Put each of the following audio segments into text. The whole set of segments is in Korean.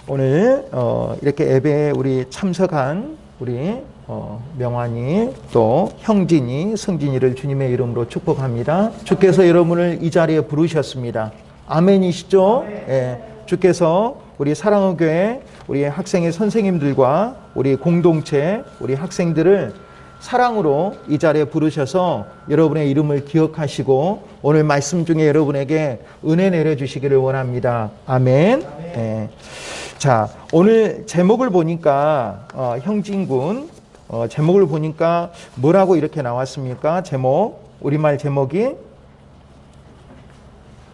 오늘 이렇게 예배에 우리 참석한 우리 명환이 또 형진이, 승진이를 주님의 이름으로 축복합니다. 주께서 여러분을 이 자리에 부르셨습니다. 아멘이시죠? 예. 주께서 우리 사랑의 교회, 우리 학생의 선생님들과 우리 공동체, 우리 학생들을 사랑으로 이 자리에 부르셔서 여러분의 이름을 기억하시고 오늘 말씀 중에 여러분에게 은혜 내려주시기를 원합니다. 아멘. 예. 자, 오늘 제목을 보니까 형진군 제목을 보니까 뭐라고 이렇게 나왔습니까? 제목, 우리말 제목이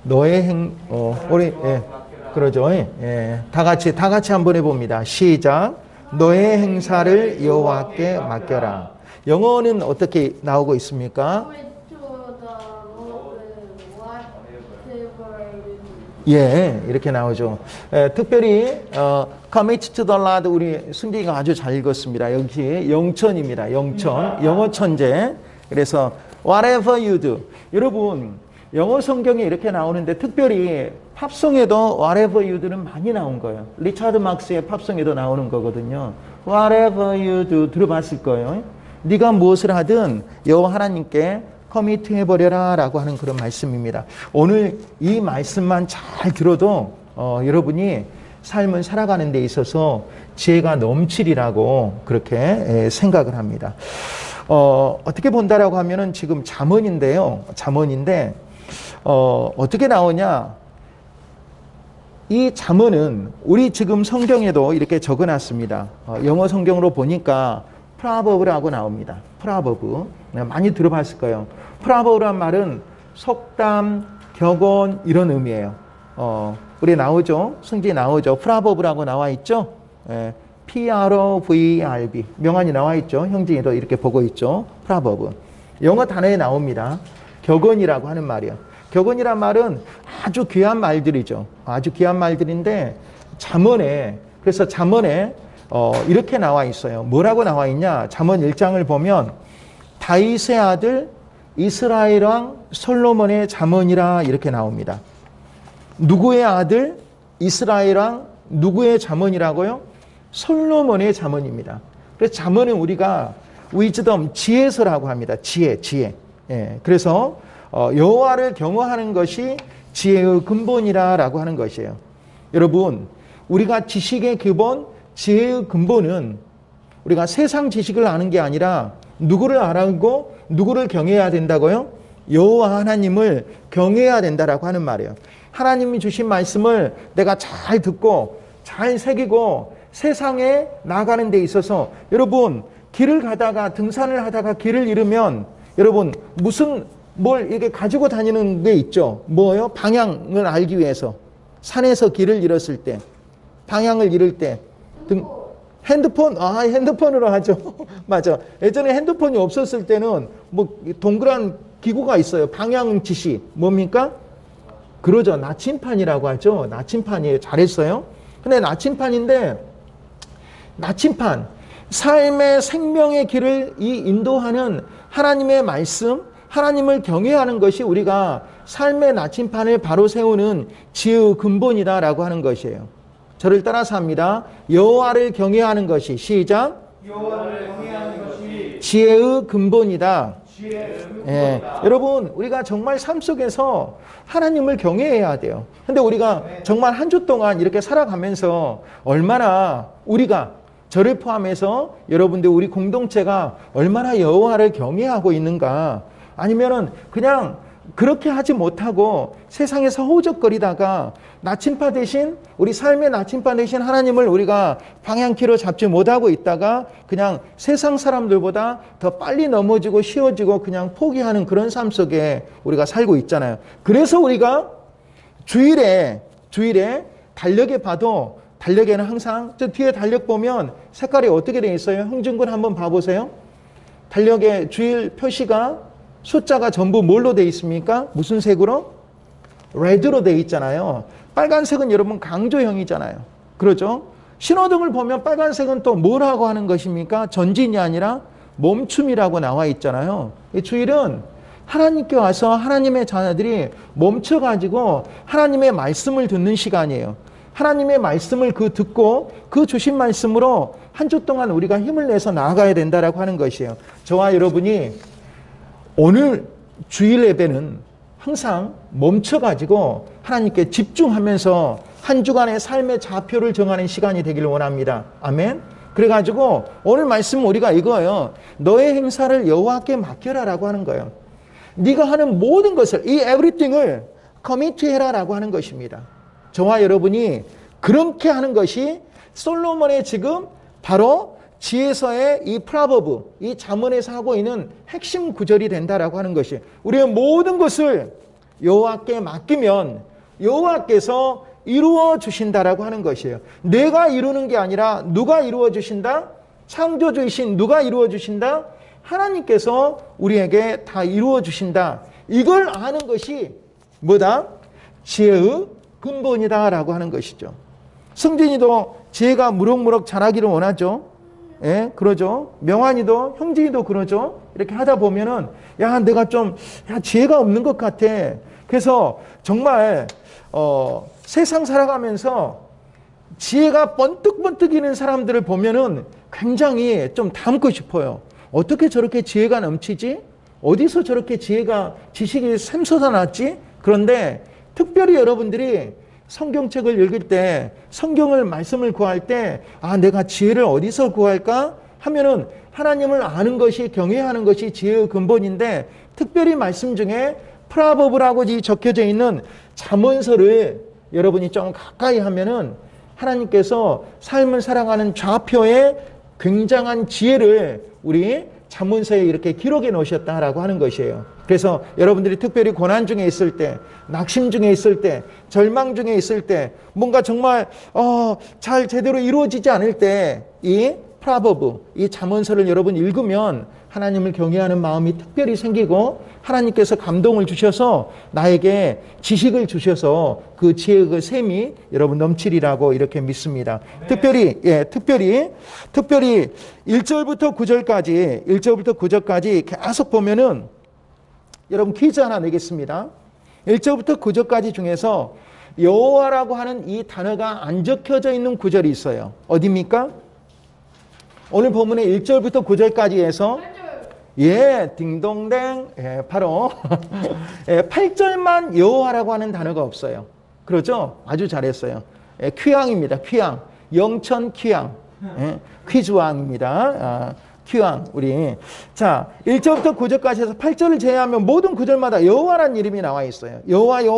너의 우리 그러죠. 예. 다 같이 한번 해봅니다. 시작. 너의 행사를 여호와께 맡겨라. 영어는 어떻게 나오고 있습니까? 예, 이렇게 나오죠. 특별히 commit to the Lord 우리 승진이가 아주 잘 읽었습니다. 역시 영천입니다. 영천, 영어 천재. 그래서 whatever you do. 여러분, 영어 성경에 이렇게 나오는데 특별히 팝송에도 whatever you do는 많이 나온 거예요. 리차드 막스의 팝송에도 나오는 거거든요. whatever you do 들어봤을 거예요. 네가 무엇을 하든 여호와 하나님께 커미트 해버려라 라고 하는 그런 말씀입니다. 오늘 이 말씀만 잘 들어도 여러분이 삶을 살아가는 데 있어서 지혜가 넘치리라고 그렇게 생각을 합니다. 어떻게 본다라고 하면은 지금 잠언인데요. 잠언인데 어떻게 나오냐? 이 잠언은 우리 지금 성경에도 이렇게 적어놨습니다. 영어 성경으로 보니까 프라버브라고 나옵니다. 프라버브. 많이 들어봤을 거예요. 프라버브란 말은 속담, 격언 이런 의미예요. 우리 나오죠? 승지 나오죠? 프라버브라고 나와 있죠? 예, P-R-O-V-R-B. 명안이 나와 있죠? 형진이도 이렇게 보고 있죠? 프라버브. 영어 단어에 나옵니다. 격언이라고 하는 말이에요. 격언이란 말은 아주 귀한 말들이죠. 아주 귀한 말들인데 잠언에, 그래서 잠언에 이렇게 나와 있어요. 뭐라고 나와 있냐? 잠언 1장을 보면 다윗의 아들 이스라엘 왕 솔로몬의 잠언이라 이렇게 나옵니다. 누구의 아들 이스라엘 왕 누구의 잠언이라고요? 솔로몬의 잠언입니다. 그래서 잠언은 우리가 위즈덤 지혜서라고 합니다. 지혜. 예, 그래서 여호와를 경외하는 것이 지혜의 근본이라고 하는 것이에요. 여러분, 우리가 지식의 기본, 지혜의 근본은 우리가 세상 지식을 아는 게 아니라 누구를 알고 누구를 경외해야 된다고요? 여호와 하나님을 경외해야 된다라고 하는 말이에요. 하나님이 주신 말씀을 내가 잘 듣고 잘 새기고 세상에 나가는 데 있어서 여러분 길을 가다가 등산을 하다가 길을 잃으면 여러분 뭘 이렇게 가지고 다니는 게 있죠. 뭐예요? 방향을 알기 위해서. 산에서 길을 잃었을 때, 방향을 잃을 때 핸드폰, 핸드폰으로 하죠. 맞아. 예전에 핸드폰이 없었을 때는 뭐 동그란 기구가 있어요. 방향 지시. 뭡니까? 그러죠. 나침판이라고 하죠. 나침판이에요. 잘했어요. 근데 나침판인데, 나침판. 삶의 생명의 길을 인도하는 하나님의 말씀, 하나님을 경외하는 것이 우리가 삶의 나침판을 바로 세우는 지혜의 근본이다라고 하는 것이에요. 저를 따라서 합니다. 여호와를 경외하는 것이 시작. 여호와를 경외하는 것이 지혜의 근본이다. 예, 여러분 우리가 정말 삶 속에서 하나님을 경외해야 돼요. 근데 우리가 정말 한 주 동안 이렇게 살아가면서 얼마나 우리가 저를 포함해서 여러분들 우리 공동체가 얼마나 여호와를 경외하고 있는가? 아니면은 그냥 그렇게 하지 못하고 세상에서 허우적거리다가 나침판 대신 우리 삶의 나침판 대신 하나님을 우리가 방향키로 잡지 못하고 있다가 그냥 세상 사람들보다 더 빨리 넘어지고 쉬워지고 그냥 포기하는 그런 삶 속에 우리가 살고 있잖아요. 그래서 우리가 주일에 달력에 봐도 달력에는 항상 저 뒤에 달력 보면 색깔이 어떻게 되어 있어요? 형준군 한번 봐보세요. 달력에 주일 표시가 숫자가 전부 뭘로 되어 있습니까? 무슨 색으로? 레드로 되어 있잖아요. 빨간색은 여러분 강조형이잖아요. 그렇죠? 신호등을 보면 빨간색은 또 뭐라고 하는 것입니까? 전진이 아니라 멈춤이라고 나와 있잖아요. 이 주일은 하나님께 와서 하나님의 자녀들이 멈춰가지고 하나님의 말씀을 듣는 시간이에요. 하나님의 말씀을 듣고 그 주신 말씀으로 한 주 동안 우리가 힘을 내서 나아가야 된다라고 하는 것이에요. 저와 여러분이 오늘 주일 예배는 항상 멈춰가지고 하나님께 집중하면서 한 주간의 삶의 좌표를 정하는 시간이 되기를 원합니다. 아멘. 그래가지고 오늘 말씀은 우리가 이거예요. 너의 행사를 여호와께 맡겨라라고 하는 거예요. 네가 하는 모든 것을, 이 everything을 커미트해라라고 하는 것입니다. 저와 여러분이 그렇게 하는 것이 솔로몬의 지금 바로 지혜서의 이 프라버브, 이 잠언에서 하고 있는 핵심 구절이 된다라고 하는 것이, 우리의 모든 것을 여호와께 맡기면 여호와께서 이루어 주신다라고 하는 것이에요. 내가 이루는 게 아니라 누가 이루어 주신다? 창조주이신 누가 이루어 주신다? 하나님께서 우리에게 다 이루어 주신다. 이걸 아는 것이 뭐다? 지혜의 근본이다라고 하는 것이죠. 승진이도 지혜가 무럭무럭 자라기를 원하죠. 예, 그러죠. 명환이도, 형진이도 그러죠. 이렇게 하다 보면은, 야, 내가 좀, 지혜가 없는 것 같아. 그래서 정말, 세상 살아가면서 지혜가 번뜩번뜩이는 사람들을 보면은 굉장히 좀 닮고 싶어요. 어떻게 저렇게 지혜가 넘치지? 어디서 저렇게 지식이 샘솟아났지? 그런데 특별히 여러분들이 성경책을 읽을 때, 성경을 말씀을 구할 때, 아, 내가 지혜를 어디서 구할까? 하면은 하나님을 아는 것이, 경외하는 것이 지혜의 근본인데, 특별히 말씀 중에 프라버브라고 적혀져 있는 잠언서를 여러분이 좀 가까이 하면은 하나님께서 삶을 살아가는 좌표에 굉장한 지혜를 우리 잠언서에 이렇게 기록해 놓으셨다라고 하는 것이에요. 그래서 여러분들이 특별히 고난 중에 있을 때, 낙심 중에 있을 때, 절망 중에 있을 때, 뭔가 정말 잘 제대로 이루어지지 않을 때 이 프라버브, 이 잠언서를 여러분 읽으면 하나님을 경외하는 마음이 특별히 생기고 하나님께서 감동을 주셔서 나에게 지식을 주셔서 그 지혜의 샘이 여러분 넘치리라고 이렇게 믿습니다. 특별히 1절부터 9절까지 계속 보면은 여러분 퀴즈 하나 내겠습니다. 1절부터 9절까지 중에서 여호와라고 하는 이 단어가 안 적혀져 있는 구절이 있어요. 어디입니까? 오늘 본문의 1절부터 9절까지 해서 딩동댕, 바로 8절만 여호와라고 하는 단어가 없어요. 그렇죠? 아주 잘했어요. 퀴왕입니다. 퀴왕, 영천 퀴왕, 퀴즈왕입니다. 퀴왕, 우리. 자, 1절부터 9절까지 해서 8절을 제외하면 모든 구절마다 여호와라는 이름이 나와 있어요. 여호와.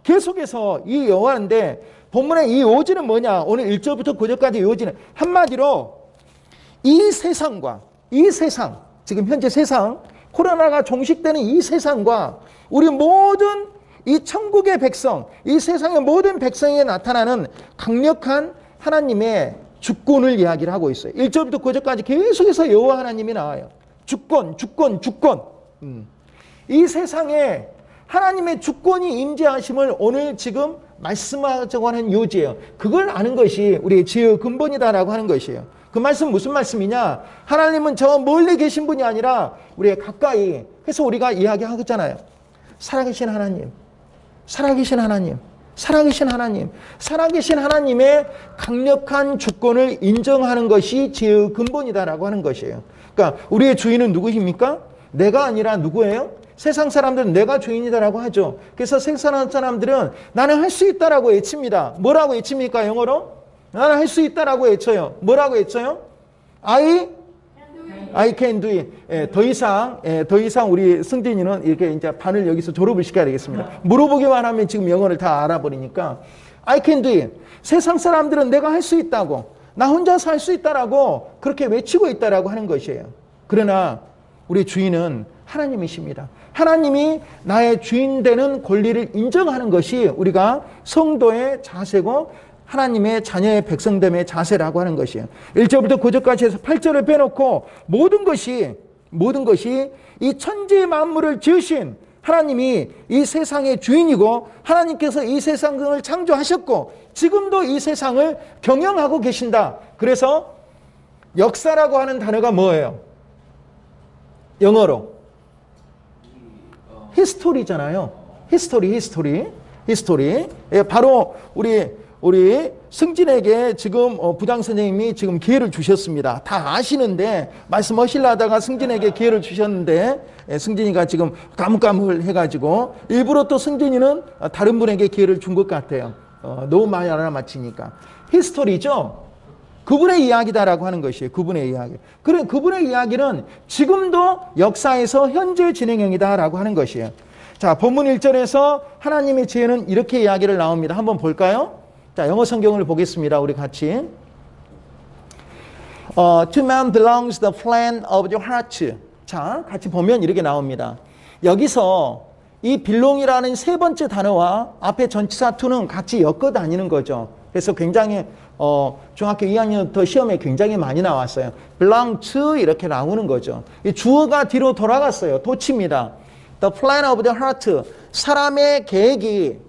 계속해서 이 여호와인데, 본문의 이 요지는 뭐냐? 오늘 1절부터 9절까지 요지는 한마디로 이 세상, 지금 현재 세상, 코로나가 종식되는 이 세상과 우리 모든 이 천국의 백성, 이 세상의 모든 백성에 나타나는 강력한 하나님의 주권을 이야기를 하고 있어요. 1절부터 9절까지 계속해서 여호와 하나님이 나와요. 주권. 이 세상에 하나님의 주권이 임재하심을 오늘 지금 말씀하자고 하는 요지예요. 그걸 아는 것이 우리의 지혜의 근본이다라고 하는 것이에요. 그 말씀 무슨 말씀이냐? 하나님은 저 멀리 계신 분이 아니라 우리의 가까이. 그래서 우리가 이야기하잖아요. 살아계신 하나님의 강력한 주권을 인정하는 것이 지혜의 근본이다라고 하는 것이에요. 그러니까 우리의 주인은 누구십니까? 내가 아니라 누구예요? 세상 사람들은 내가 주인이다라고 하죠. 그래서 세상 사람들은 나는 할 수 있다라고 외칩니다. 뭐라고 외칩니까? 영어로? 나는 할 수 있다라고 외쳐요. 뭐라고 외쳐요? I can do it. 더 이상 우리 승진이는 이렇게 이제 반을 여기서 졸업을 시켜야 되겠습니다. 물어보기만 하면 지금 영어를 다 알아버리니까 I can do it. 세상 사람들은 내가 할 수 있다고, 나 혼자서 할 수 있다라고 그렇게 외치고 있다라고 하는 것이에요. 그러나 우리 주인은 하나님이십니다. 하나님이 나의 주인 되는 권리를 인정하는 것이 우리가 성도의 자세고 하나님의 자녀의 백성됨의 자세라고 하는 것이에요. 1절부터 9절까지 해서 8절을 빼놓고 모든 것이 이 천지 만물을 지으신 하나님이 이 세상의 주인이고 하나님께서 이 세상을 창조하셨고 지금도 이 세상을 경영하고 계신다. 그래서 역사라고 하는 단어가 뭐예요? 영어로 히스토리잖아요. 히스토리. 히스토리. 예, 바로 우리 승진에게 지금 부장 선생님이 지금 기회를 주셨습니다. 다 아시는데 말씀하시려 하다가 승진에게 기회를 주셨는데 예, 승진이가 지금 까물까물 해가지고 일부러 또 승진이는 다른 분에게 기회를 준 것 같아요. 너무 많이 알아맞히니까. 히스토리죠. 그분의 이야기다라고 하는 것이에요. 그분의 이야기. 그래, 그분의 이야기는 지금도 역사에서 현재 진행형이다라고 하는 것이에요. 자, 본문 1절에서 하나님의 지혜는 이렇게 이야기를 나옵니다. 한번 볼까요? 자, 영어 성경을 보겠습니다. 우리 같이. To man belongs the plan of your heart. 자, 같이 보면 이렇게 나옵니다. 여기서 이 belong이라는 세 번째 단어와 앞에 전치사 to는 같이 엮어 다니는 거죠. 그래서 굉장히 중학교 2학년부터 시험에 굉장히 많이 나왔어요. belong to 이렇게 나오는 거죠. 이 주어가 뒤로 돌아갔어요. 도치입니다. The plan of the heart. 사람의 계획이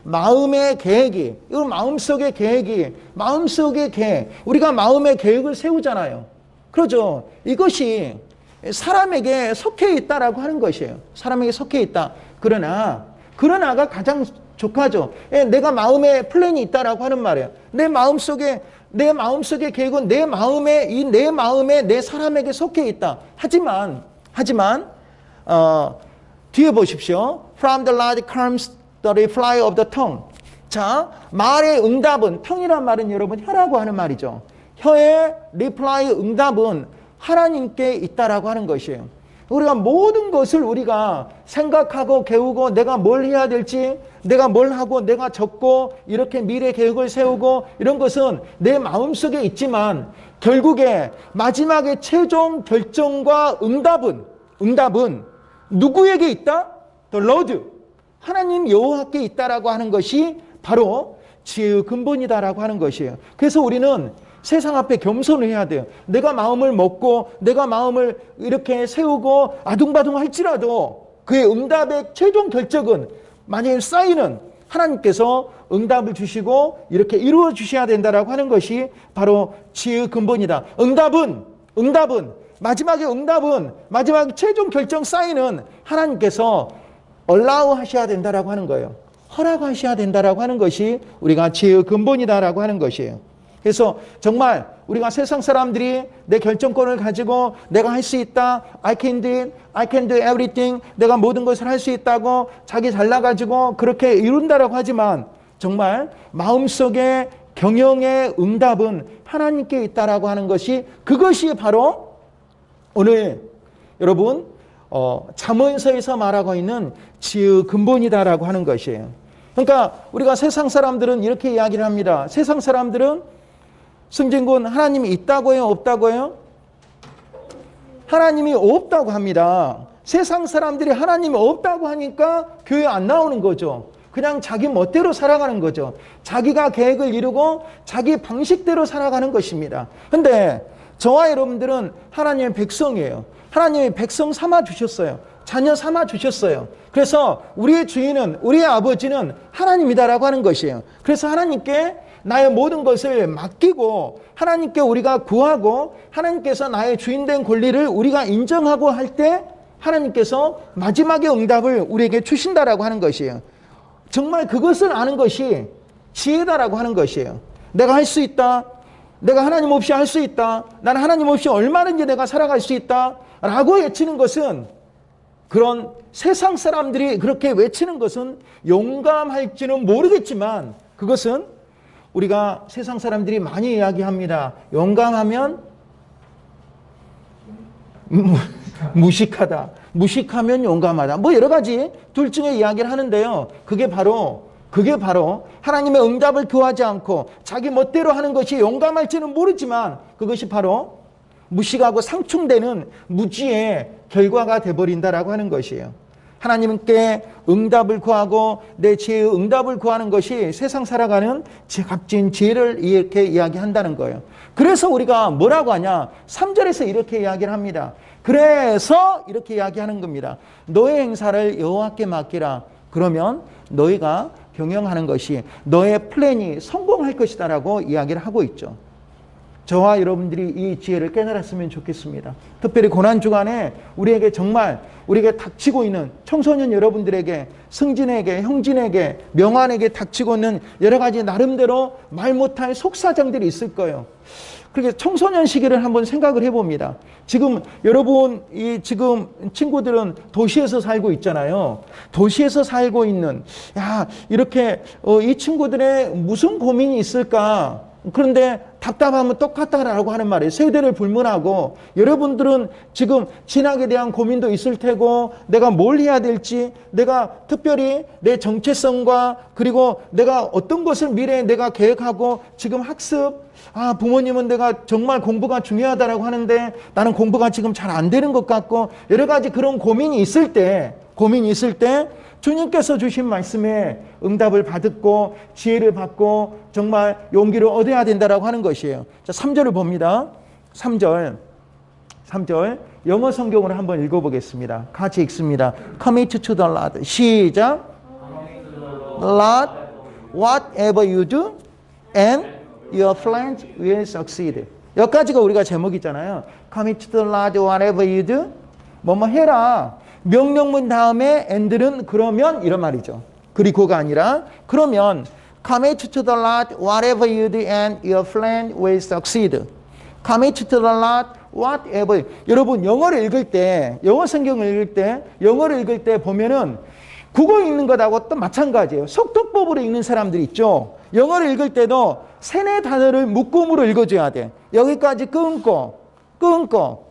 마음의 계획이, 이거 마음속의 계획이, 마음속의 계획. 우리가 마음의 계획을 세우잖아요. 그러죠. 이것이 사람에게 속해 있다라고 하는 것이에요. 사람에게 속해 있다. 그러나가 가장 족하죠. 내가 마음에 플랜이 있다라고 하는 말이에요. 내 마음속의 계획은 내 마음에 내 사람에게 속해 있다. 하지만 뒤에 보십시오. From the Lord comes the reply of the tongue. 자, 말의 응답은, tongue이란 말은 여러분 혀라고 하는 말이죠. 혀의 reply 응답은 하나님께 있다라고 하는 것이에요. 우리가 모든 것을 우리가 생각하고 개우고 내가 뭘 해야 될지, 내가 뭘 하고 내가 적고 이렇게 미래 계획을 세우고 이런 것은 내 마음속에 있지만 결국에 마지막에 최종 결정과 응답은 누구에게 있다? The Lord. 하나님 여호와께 있다라고 하는 것이 바로 지혜의 근본이다라고 하는 것이에요. 그래서 우리는 세상 앞에 겸손을 해야 돼요. 내가 마음을 먹고 내가 마음을 이렇게 세우고 아둥바둥 할지라도 그의 응답의 최종 결정은 만약에 사인은 하나님께서 응답을 주시고 이렇게 이루어 주셔야 된다라고 하는 것이 바로 지혜의 근본이다. 응답은 마지막 최종 결정 사인은 하나님께서 allow 하셔야 된다라고 하는 거예요. 허락하셔야 된다라고 하는 것이 우리가 지혜의 근본이다라고 하는 것이에요. 그래서 정말 우리가 세상 사람들이 내 결정권을 가지고 내가 할 수 있다. I can do it. I can do everything. 내가 모든 것을 할 수 있다고 자기 잘나가지고 그렇게 이룬다라고 하지만 정말 마음속에 경영의 응답은 하나님께 있다라고 하는 것이 그것이 바로 오늘 여러분 잠언서에서 말하고 있는 지혜의 근본이다라고 하는 것이에요. 그러니까 우리가 세상 사람들은 이렇게 이야기를 합니다. 세상 사람들은 승진군 하나님이 있다고 해요? 없다고 해요? 하나님이 없다고 합니다. 세상 사람들이 하나님이 없다고 하니까 교회 안 나오는 거죠. 그냥 자기 멋대로 살아가는 거죠. 자기가 계획을 이루고 자기 방식대로 살아가는 것입니다. 근데 저와 여러분들은 하나님의 백성이에요. 하나님의 백성 삼아 주셨어요. 자녀 삼아 주셨어요. 그래서 우리의 주인은, 우리의 아버지는 하나님이다라고 하는 것이에요. 그래서 하나님께 나의 모든 것을 맡기고 하나님께 우리가 구하고 하나님께서 나의 주인된 권리를 우리가 인정하고 할 때 하나님께서 마지막의 응답을 우리에게 주신다라고 하는 것이에요. 정말 그것을 아는 것이 지혜다라고 하는 것이에요. 내가 할 수 있다. 내가 하나님 없이 할 수 있다. 나는 하나님 없이 얼마든지 내가 살아갈 수 있다. 라고 외치는 것은 그런 세상 사람들이 그렇게 외치는 것은 용감할지는 모르겠지만 그것은 우리가 세상 사람들이 많이 이야기합니다. 용감하면 무식하다. 무식하면 용감하다. 뭐 여러 가지 둘 중에 이야기를 하는데요. 그게 바로 하나님의 응답을 구하지 않고 자기 멋대로 하는 것이 용감할지는 모르지만 그것이 바로 무식하고 상충되는 무지의 결과가 되어버린다라고 하는 것이에요. 하나님께 응답을 구하고 내 지혜의 응답을 구하는 것이 세상 살아가는 값진 지혜를 이렇게 이야기한다는 거예요. 그래서 우리가 뭐라고 하냐? 3절에서 이렇게 이야기를 합니다. 그래서 이렇게 이야기하는 겁니다. 너의 행사를 여호와께 맡기라. 그러면 너희가 경영하는 것이 너의 플랜이 성공할 것이다 라고 이야기를 하고 있죠. 저와 여러분들이 이 지혜를 깨달았으면 좋겠습니다. 특별히 고난주간에 우리에게 정말 우리에게 닥치고 있는 청소년 여러분들에게, 승진에게, 형진에게, 명환에게 닥치고 있는 여러 가지 나름대로 말 못할 속사정들이 있을 거예요. 그렇게 청소년 시기를 한번 생각을 해봅니다. 지금 여러분, 지금 친구들은 도시에서 살고 있잖아요. 도시에서 살고 있는, 이렇게 이 친구들의 무슨 고민이 있을까? 그런데 답답하면 똑같다라고 하는 말이에요. 세대를 불문하고 여러분들은 지금 진학에 대한 고민도 있을 테고 내가 뭘 해야 될지, 내가 특별히 내 정체성과 그리고 내가 어떤 것을 미래에 내가 계획하고 지금 학습, 부모님은 내가 정말 공부가 중요하다라고 하는데 나는 공부가 지금 잘 안 되는 것 같고 여러 가지 그런 고민이 있을 때 주님께서 주신 말씀에 응답을 받고 지혜를 받고 정말 용기를 얻어야 된다라고 하는 것이에요. 자, 3절을 봅니다. 3절 영어 성경으로 한번 읽어보겠습니다. 같이 읽습니다. Commit to the Lord. 시작. Lord, whatever you do, and your plans will succeed. 여기까지가 우리가 제목이잖아요. Commit to the Lord, whatever you do. 뭐뭐 해라. 명령문 다음에 and는 그러면 이런 말이죠. 그리고가 아니라 그러면 commit to the Lord whatever you do and your plan will succeed. commit to the Lord whatever. 여러분 영어를 읽을 때, 영어 성경을 읽을 때 보면은 국어 읽는 것하고 또 마찬가지예요. 속독법으로 읽는 사람들 있죠. 영어를 읽을 때도 세네 단어를 묶음으로 읽어줘야 돼. 여기까지 끊고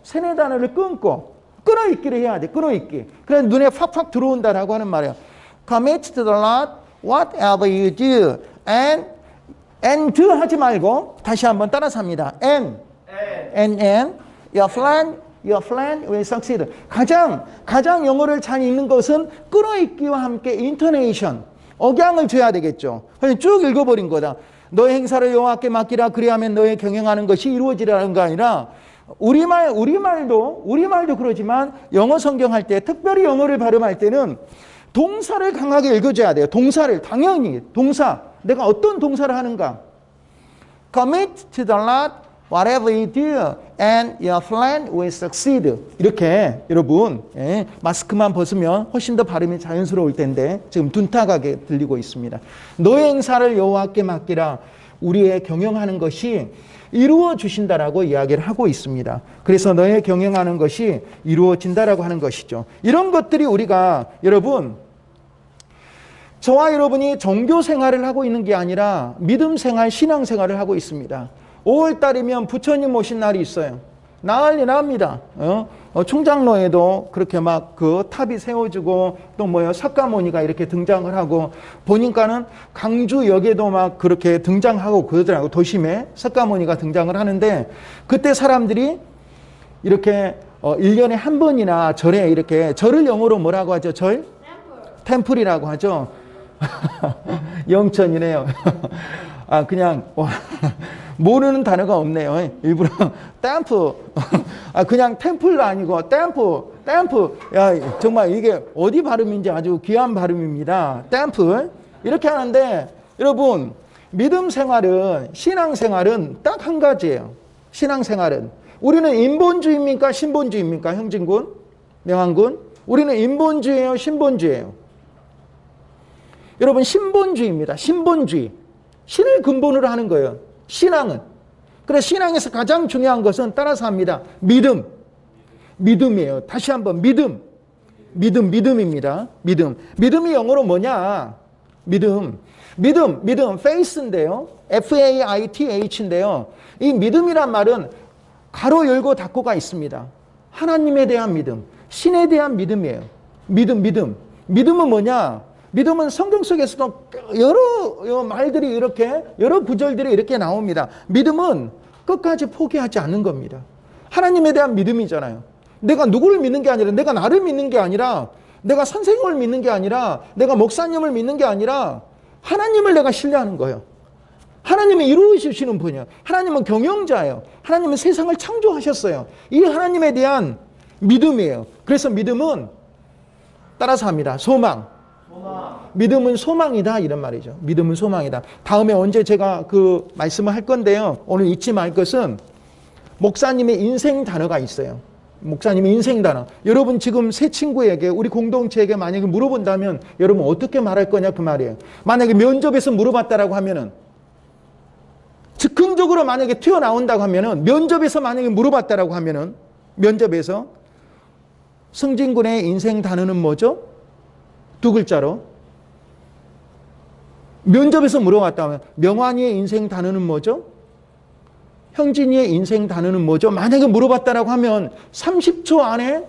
세네 단어를 끊고 끊어읽기를 해야 돼. 끊어읽기. 그래 눈에 팍팍 들어온다라고 하는 말이에요. Commit to the Lord whatever you do and do 하지 말고 다시 한번 따라서 합니다. And your plan will succeed. 가장 영어를 잘 읽는 것은 끊어읽기와 함께 인토네이션, 억양을 줘야 되겠죠. 그냥 쭉 읽어버린 거다. 너의 행사를 여호와께 맡기라. 그리하면 너의 경영하는 것이 이루어지라는 거 아니라 우리말도 그러지만 영어 성경 할 때, 특별히 영어를 발음할 때는 동사를 강하게 읽어줘야 돼요. 동사를 당연히 동사. 내가 어떤 동사를 하는가? Commit to the Lord whatever you do and your plan will succeed. 이렇게 여러분 마스크만 벗으면 훨씬 더 발음이 자연스러울 텐데 지금 둔탁하게 들리고 있습니다. 너의 행사를 여호와께 맡기라. 우리의 경영하는 것이 이루어 주신다라고 이야기를 하고 있습니다. 그래서 너의 경영하는 것이 이루어진다라고 하는 것이죠. 이런 것들이 우리가 여러분, 저와 여러분이 종교 생활을 하고 있는 게 아니라 믿음 생활, 신앙 생활을 하고 있습니다. 5월 달이면 부처님 오신 날이 있어요. 난리 납니다. 충장로에도 그렇게 막 그 탑이 세워지고 또 석가모니가 이렇게 등장을 하고 보니까는 강주역에도 막 그렇게 등장하고 그러더라고요. 도심에 석가모니가 등장을 하는데 그때 사람들이 이렇게 1년에 한 번이나 절에 이렇게 절을 영어로 뭐라고 하죠? 절? 템플이라고 하죠. 영천이네요. 그냥 모르는 단어가 없네요. 일부러 템플. 그냥 템플도 아니고 템플. 야, 정말 이게 어디 발음인지 아주 귀한 발음입니다. 템플. 이렇게 하는데 여러분, 믿음 생활은, 신앙 생활은 딱 한 가지예요. 신앙 생활은 우리는 인본주의입니까? 신본주의입니까? 형진군? 명한군? 우리는 인본주의예요? 신본주의예요? 여러분, 신본주의입니다. 신본주의. 신을 근본으로 하는 거예요. 신앙은. 그래서 신앙에서 가장 중요한 것은 따라서 합니다. 믿음이에요. 다시 한번 믿음입니다. 믿음이 영어로 뭐냐? 믿음, faith인데요. faith인데요. 이 믿음이란 말은 가로 열고 닫고가 있습니다. 하나님에 대한 믿음, 신에 대한 믿음이에요. 믿음은 뭐냐? 믿음은 성경 속에서도 여러 말들이 이렇게, 여러 구절들이 이렇게 나옵니다. 믿음은 끝까지 포기하지 않는 겁니다. 하나님에 대한 믿음이잖아요. 내가 누구를 믿는 게 아니라, 내가 나를 믿는 게 아니라, 내가 선생님을 믿는 게 아니라, 내가 목사님을 믿는 게 아니라, 하나님을 내가 신뢰하는 거예요. 하나님이 이루어주시는 분이에요. 하나님은 경영자예요. 하나님은 세상을 창조하셨어요. 이 하나님에 대한 믿음이에요. 그래서 믿음은 따라서 합니다. 소망. 믿음은 소망이다 이런 말이죠. 믿음은 소망이다. 다음에 언제 제가 그 말씀을 할 건데요. 오늘 잊지 말 것은 목사님의 인생 단어가 있어요. 목사님의 인생 단어. 여러분 지금 새 친구에게 우리 공동체에게 만약에 물어본다면 여러분 어떻게 말할 거냐 그 말이에요. 만약에 면접에서 물어봤다라고 하면은 즉흥적으로 만약에 튀어나온다고 하면은 면접에서 만약에 물어봤다라고 하면은 면접에서 승진군의 인생 단어는 뭐죠? 두 글자로. 면접에서 물어봤다면 명환이의 인생 단어는 뭐죠? 형진이의 인생 단어는 뭐죠? 만약에 물어봤다라고 하면 30초 안에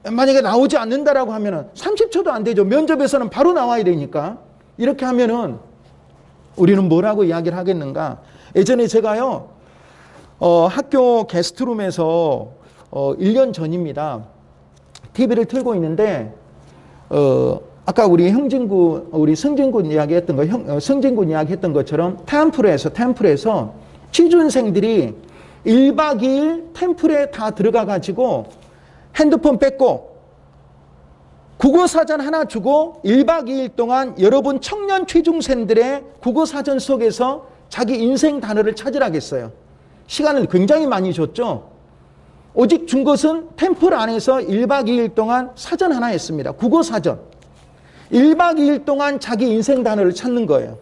만약에 나오지 않는다라고 하면은 30초도 안 되죠. 면접에서는 바로 나와야 되니까. 이렇게 하면은 우리는 뭐라고 이야기를 하겠는가? 예전에 제가요, 학교 게스트룸에서 1년 전입니다. TV를 틀고 있는데, 아까 우리 형진군, 우리 승진군 이야기했던 거, 승진군 이야기했던 것처럼 템플에서 취준생들이 1박 2일 템플에 다 들어가가지고 핸드폰 뺏고 국어사전 하나 주고 1박 2일 동안 여러분 청년 취준생들의 국어사전 속에서 자기 인생 단어를 찾으라겠어요. 시간을 굉장히 많이 줬죠. 오직 준 것은 템플 안에서 1박 2일 동안 사전 하나 했습니다. 국어사전. 1박 2일 동안 자기 인생 단어를 찾는 거예요.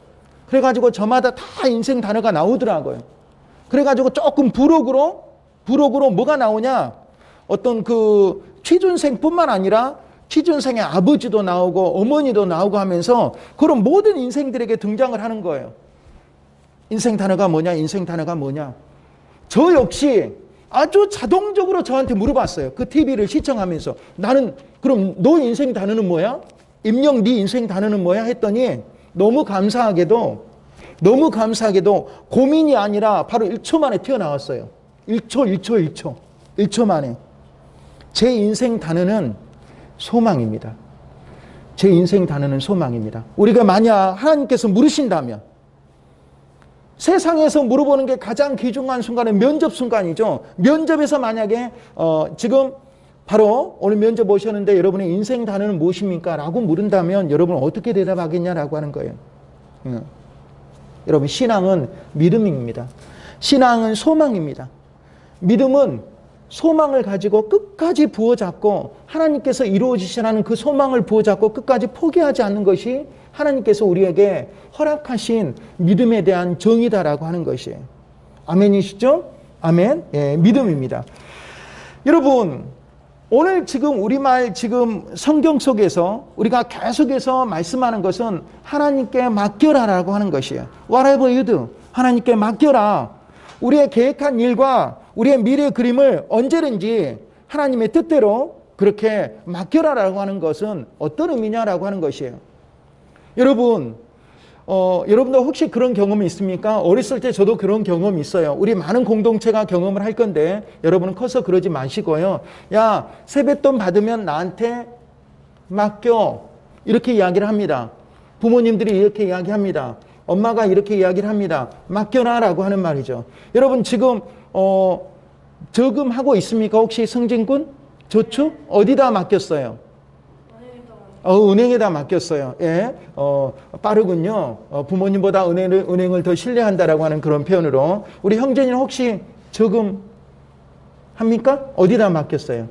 그래가지고 저마다 다 인생 단어가 나오더라고요. 그래가지고 조금 부록으로 뭐가 나오냐? 어떤 그 취준생뿐만 아니라 취준생의 아버지도 나오고 어머니도 나오고 하면서 그런 모든 인생들에게 등장을 하는 거예요. 인생 단어가 뭐냐? 인생 단어가 뭐냐? 저 역시 아주 자동적으로 저한테 물어봤어요. 그 TV를 시청하면서. 나는 그럼 너 인생 단어는 뭐야? 임영 네 인생 단어는 뭐야? 했더니 너무 감사하게도 고민이 아니라 바로 1초 만에 튀어나왔어요. 1초 만에. 제 인생 단어는 소망입니다. 제 인생 단어는 소망입니다. 우리가 만약 하나님께서 물으신다면 세상에서 물어보는 게 가장 귀중한 순간은 면접 순간이죠. 면접에서 만약에 지금 바로 오늘 면접 오셨는데 여러분의 인생 단어는 무엇입니까? 라고 물은다면 여러분 어떻게 대답하겠냐라고 하는 거예요. 여러분 신앙은 믿음입니다. 신앙은 소망입니다. 믿음은 소망을 가지고 끝까지 부어잡고 하나님께서 이루어지시라는 그 소망을 부어잡고 끝까지 포기하지 않는 것이 하나님께서 우리에게 허락하신 믿음에 대한 정의다라고 하는 것이에요. 아멘이시죠? 아멘. 예, 믿음입니다. 여러분 오늘 지금 우리말 지금 성경 속에서 우리가 계속해서 말씀하는 것은 하나님께 맡겨라라고 하는 것이에요. Whatever you do, 하나님께 맡겨라. 우리의 계획한 일과 우리의 미래 그림을 언제든지 하나님의 뜻대로 그렇게 맡겨라라고 하는 것은 어떤 의미냐라고 하는 것이에요. 여러분도 혹시 그런 경험이 있습니까? 어렸을 때 저도 그런 경험이 있어요. 우리 많은 공동체가 경험을 할 건데 여러분은 커서 그러지 마시고요. 야, 세뱃돈 받으면 나한테 맡겨. 이렇게 이야기를 합니다. 부모님들이 이렇게 이야기합니다. 엄마가 이렇게 이야기를 합니다. 맡겨라라고 하는 말이죠. 여러분 지금 저금하고 있습니까? 혹시 승진군? 저축? 어디다 맡겼어요? 은행에다 맡겼어요. 예, 빠르군요. 부모님보다 은행을 더 신뢰한다라고 하는 그런 표현으로. 우리 형제님 혹시 저금 합니까? 어디다 맡겼어요?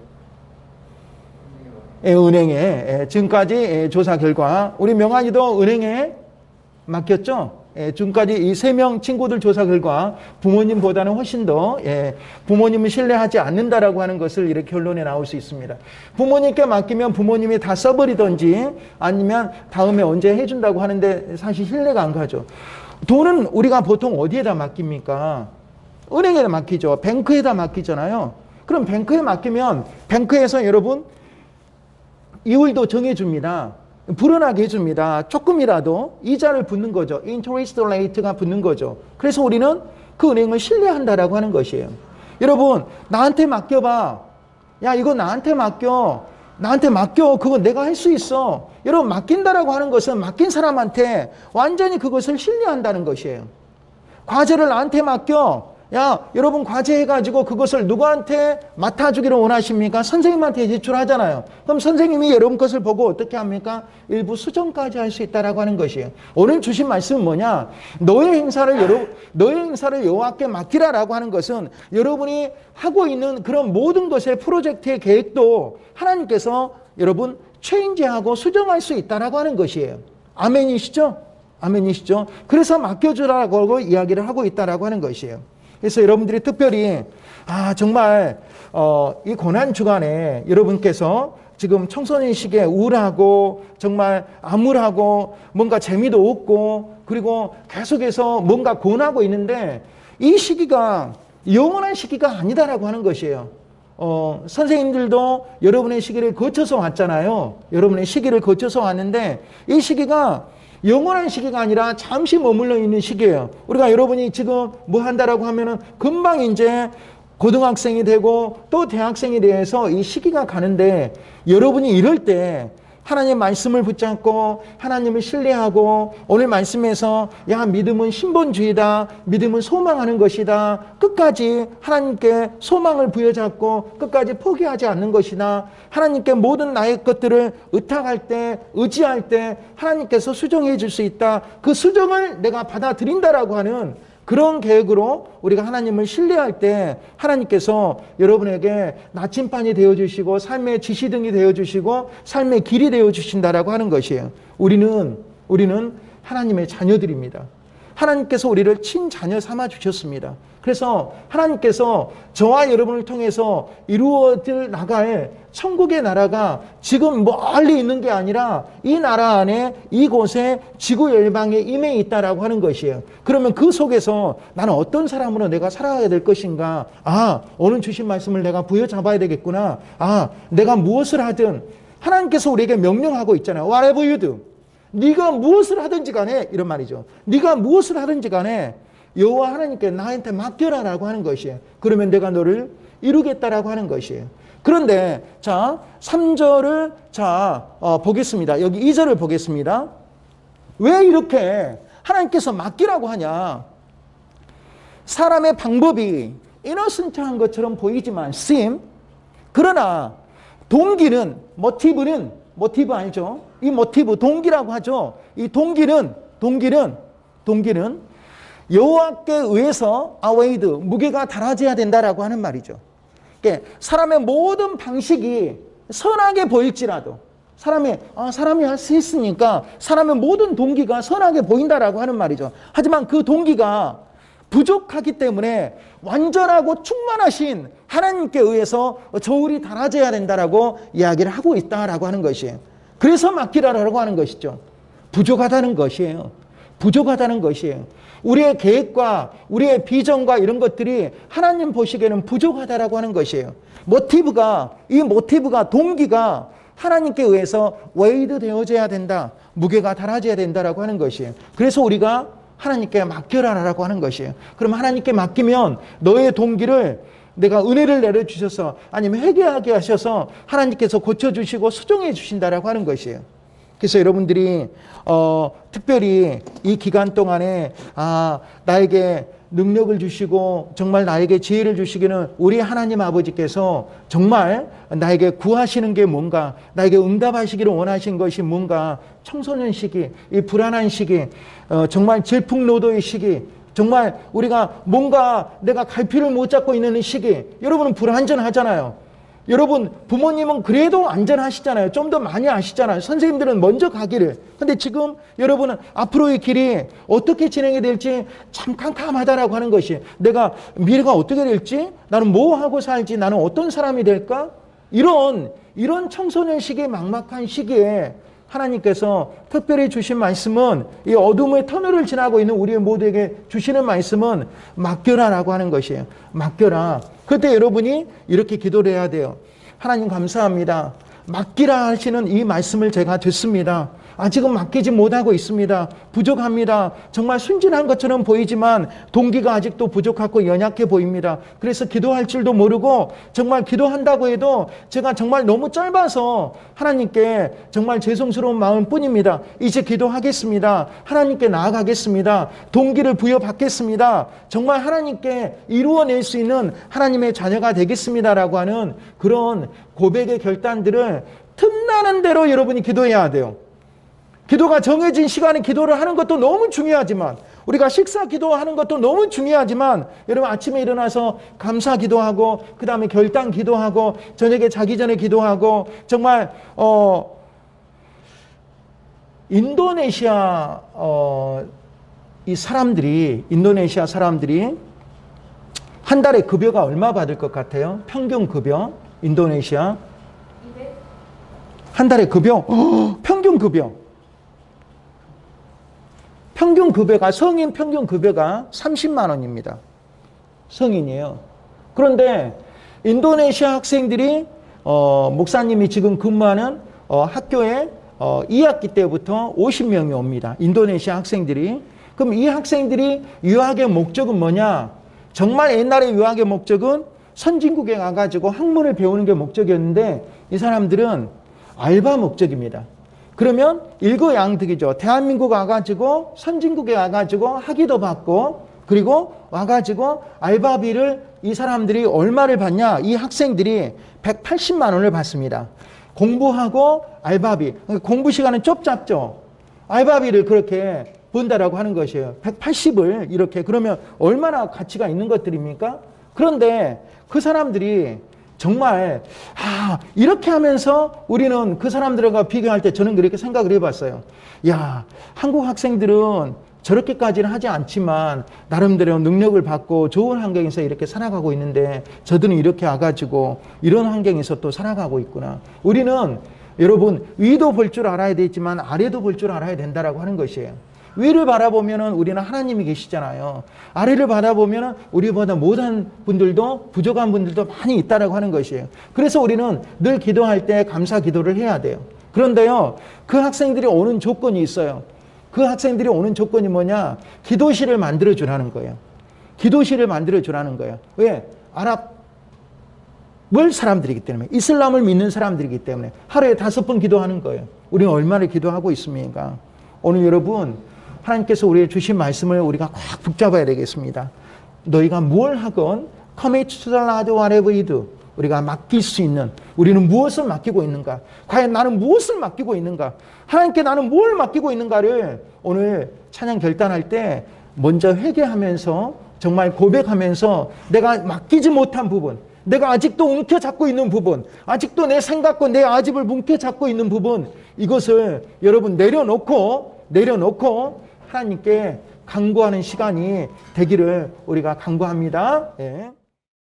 예, 은행에. 예, 지금까지 조사 결과 우리 명환이도 은행에 맡겼죠? 예, 지금까지 이 3명 친구들 조사 결과 부모님보다는 훨씬 더 부모님을 신뢰하지 않는다라고 하는 것을 이렇게 결론에 나올 수 있습니다. 부모님께 맡기면 부모님이 다 써버리든지 아니면 다음에 언제 해준다고 하는데 사실 신뢰가 안 가죠. 돈은 우리가 보통 어디에다 맡깁니까? 은행에다 맡기죠. 뱅크에다 맡기잖아요. 그럼 뱅크에 맡기면 뱅크에서 여러분 이율도 정해줍니다. 불어나게 해줍니다. 조금이라도 이자를 붙는 거죠. interest rate가 붙는 거죠. 그래서 우리는 그 은행을 신뢰한다라고 하는 것이에요. 여러분 나한테 맡겨봐. 야 이거 나한테 맡겨. 그거 내가 할 수 있어. 여러분 맡긴다라고 하는 것은 맡긴 사람한테 완전히 그것을 신뢰한다는 것이에요. 과제를 나한테 맡겨. 야, 여러분 과제 해가지고 그것을 누구한테 맡아주기를 원하십니까? 선생님한테 제출하잖아요. 그럼 선생님이 여러분 것을 보고 어떻게 합니까? 일부 수정까지 할 수 있다라고 하는 것이에요. 오늘 주신 말씀은 뭐냐? 너의 행사를 여호와께 맡기라라고 하는 것은 여러분이 하고 있는 그런 모든 것의 프로젝트의 계획도 하나님께서 여러분 체인지하고 수정할 수 있다라고 하는 것이에요. 아멘이시죠? 아멘이시죠? 그래서 맡겨주라고 이야기를 하고 있다라고 하는 것이에요. 그래서 여러분들이 특별히 정말 이 고난 주간에 여러분께서 지금 청소년 시기에 우울하고 정말 암울하고 뭔가 재미도 없고 그리고 계속해서 뭔가 고뇌하고 있는데 이 시기가 영원한 시기가 아니다라고 하는 것이에요. 선생님들도 여러분의 시기를 거쳐서 왔잖아요. 여러분의 시기를 거쳐서 왔는데 이 시기가 영원한 시기가 아니라 잠시 머물러 있는 시기예요. 우리가 여러분이 지금 뭐 한다라고 하면은 금방 이제 고등학생이 되고 또 대학생이 돼서 이 시기가 가는데 여러분이 이럴 때 하나님 말씀을 붙잡고 하나님을 신뢰하고 오늘 말씀에서 야 믿음은 신본주의다. 믿음은 소망하는 것이다. 끝까지 하나님께 소망을 부여잡고 끝까지 포기하지 않는 것이다. 하나님께 모든 나의 것들을 의탁할 때 의지할 때 하나님께서 수정해 줄 수 있다. 그 수정을 내가 받아들인다라고 하는 그런 계획으로 우리가 하나님을 신뢰할 때 하나님께서 여러분에게 나침반이 되어주시고 삶의 지시등이 되어주시고 삶의 길이 되어주신다라고 하는 것이에요. 우리는 하나님의 자녀들입니다. 하나님께서 우리를 친자녀 삼아 주셨습니다. 그래서 하나님께서 저와 여러분을 통해서 이루어질 나갈 천국의 나라가 지금 멀리 있는 게 아니라 이 나라 안에 이곳에 지구 열방에 임해 있다라고 하는 것이에요. 그러면 그 속에서 나는 어떤 사람으로 내가 살아가야 될 것인가? 오늘 주신 말씀을 내가 부여잡아야 되겠구나. 내가 무엇을 하든 하나님께서 우리에게 명령하고 있잖아요. Whatever you do. 네가 무엇을 하든지 간에 이런 말이죠. 네가 무엇을 하든지 간에 여호와 하나님께 나한테 맡겨라라고 하는 것이에요. 그러면 내가 너를 이루겠다라고 하는 것이에요. 그런데 자 3절을 보겠습니다. 여기 2절을 보겠습니다. 왜 이렇게 하나님께서 맡기라고 하냐? 사람의 방법이 이너센트한 것처럼 보이지만 그러나 동기는 모티브 알죠? 이 모티브 동기라고 하죠. 이 동기는 여호와께 의해서 아웨이드 무게가 달아져야 된다라고 하는 말이죠. 그러니까 사람의 모든 방식이 선하게 보일지라도 사람이 할 수 있으니까 사람의 모든 동기가 선하게 보인다라고 하는 말이죠. 하지만 그 동기가 부족하기 때문에 완전하고 충만하신 하나님께 의해서 저울이 달아져야 된다라고 이야기를 하고 있다라고 하는 것이에요. 그래서 맡기라라고 하는 것이죠. 부족하다는 것이에요. 우리의 계획과 우리의 비전과 이런 것들이 하나님 보시기에는 부족하다라고 하는 것이에요. 동기가 하나님께 의해서 웨이드 되어져야 된다. 무게가 달아져야 된다라고 하는 것이에요. 그래서 우리가 하나님께 맡겨라라고 하는 것이에요. 그럼 하나님께 맡기면 너의 동기를 내가 은혜를 내려주셔서 아니면 회개하게 하셔서 하나님께서 고쳐주시고 수정해 주신다라고 하는 것이에요. 그래서 여러분들이 특별히 이 기간 동안에 나에게 능력을 주시고 정말 나에게 지혜를 주시기는 우리 하나님 아버지께서 정말 나에게 구하시는 게 뭔가 나에게 응답하시기를 원하신 것이 뭔가 청소년 시기 이 불안한 시기 정말 질풍노도의 시기 정말 우리가 뭔가 내가 갈피를 못 잡고 있는 시기 여러분은 불안전하잖아요. 여러분 부모님은 그래도 안전하시잖아요. 좀 더 많이 아시잖아요. 선생님들은 먼저 가기를. 근데 지금 여러분은 앞으로의 길이 어떻게 진행이 될지 참 캄캄하다라고 하는 것이 내가 미래가 어떻게 될지 나는 뭐 하고 살지 나는 어떤 사람이 될까? 이런 청소년 시기의 막막한 시기에 하나님께서 특별히 주신 말씀은 이 어둠의 터널을 지나고 있는 우리 모두에게 주시는 말씀은 맡겨라라고 하는 것이에요. 맡겨라. 그때 여러분이 이렇게 기도를 해야 돼요. 하나님 감사합니다. 맡기라 하시는 이 말씀을 제가 듣습니다. 아직은 맡기지 못하고 있습니다. 부족합니다. 정말 순진한 것처럼 보이지만 동기가 아직도 부족하고 연약해 보입니다. 그래서 기도할 줄도 모르고 정말 기도한다고 해도 제가 정말 너무 짧아서 하나님께 정말 죄송스러운 마음뿐입니다. 이제 기도하겠습니다. 하나님께 나아가겠습니다. 동기를 부여받겠습니다. 정말 하나님께 이루어낼 수 있는 하나님의 자녀가 되겠습니다라고 하는 그런 고백의 결단들을 틈나는 대로 여러분이 기도해야 돼요. 기도가 정해진 시간에 기도를 하는 것도 너무 중요하지만, 우리가 식사 기도하는 것도 너무 중요하지만, 여러분 아침에 일어나서 감사 기도하고, 그 다음에 결단 기도하고, 저녁에 자기 전에 기도하고, 정말 인도네시아 인도네시아 사람들이 한 달에 급여가 얼마 받을 것 같아요? 평균 급여 인도네시아 200? 한 달에 급여 평균 급여가 성인 평균 급여가 30만 원입니다. 성인이에요. 그런데 인도네시아 학생들이 목사님이 지금 근무하는 학교에 2학기 때부터 50명이 옵니다. 인도네시아 학생들이. 그럼 이 학생들이 유학의 목적은 뭐냐? 정말 옛날에 유학의 목적은 선진국에 가가지고 학문을 배우는 게 목적이었는데 이 사람들은 알바 목적입니다. 그러면 일거양득이죠. 대한민국 와가지고 선진국에 와가지고 학위도 받고 그리고 와가지고 알바비를 이 사람들이 얼마를 받냐? 이 학생들이 180만 원을 받습니다. 공부하고 알바비. 공부 시간은 좁잡죠. 알바비를 그렇게 번다라고 하는 것이에요. 180을 이렇게. 그러면 얼마나 가치가 있는 것들입니까? 그런데 그 사람들이 정말 이렇게 하면서 우리는 그 사람들과 비교할 때 저는 그렇게 생각을 해봤어요. 야, 한국 학생들은 저렇게까지는 하지 않지만 나름대로 능력을 받고 좋은 환경에서 이렇게 살아가고 있는데 저들은 이렇게 와가지고 이런 환경에서 또 살아가고 있구나. 우리는 여러분 위도 볼 줄 알아야 되지만 아래도 볼 줄 알아야 된다라고 하는 것이에요. 위를 바라보면은 우리는 하나님이 계시잖아요. 아래를 바라보면은 우리보다 못한 분들도 부족한 분들도 많이 있다라고 하는 것이에요. 그래서 우리는 늘 기도할 때 감사 기도를 해야 돼요. 그런데요, 그 학생들이 오는 조건이 있어요. 그 학생들이 오는 조건이 뭐냐? 기도실을 만들어 주라는 거예요. 기도실을 만들어 주라는 거예요. 왜? 아랍 사람들이기 때문에, 이슬람을 믿는 사람들이기 때문에 하루에 5번 기도하는 거예요. 우리는 얼마나 기도하고 있습니까? 오늘 여러분, 하나님께서 우리에게 주신 말씀을 우리가 꽉 붙잡아야 되겠습니다. 너희가 뭘 하건 commit to the Lord whatever you do. 우리가 맡길 수 있는, 우리는 무엇을 맡기고 있는가? 과연 나는 무엇을 맡기고 있는가? 하나님께 나는 뭘 맡기고 있는가를 오늘 찬양 결단할 때 먼저 회개하면서 정말 고백하면서 내가 맡기지 못한 부분, 내가 아직도 움켜잡고 있는 부분, 아직도 내 생각과 내 아집을 움켜잡고 있는 부분, 이것을 여러분 내려놓고 하나님께 간구하는 시간이 되기를 우리가 간구합니다. 예.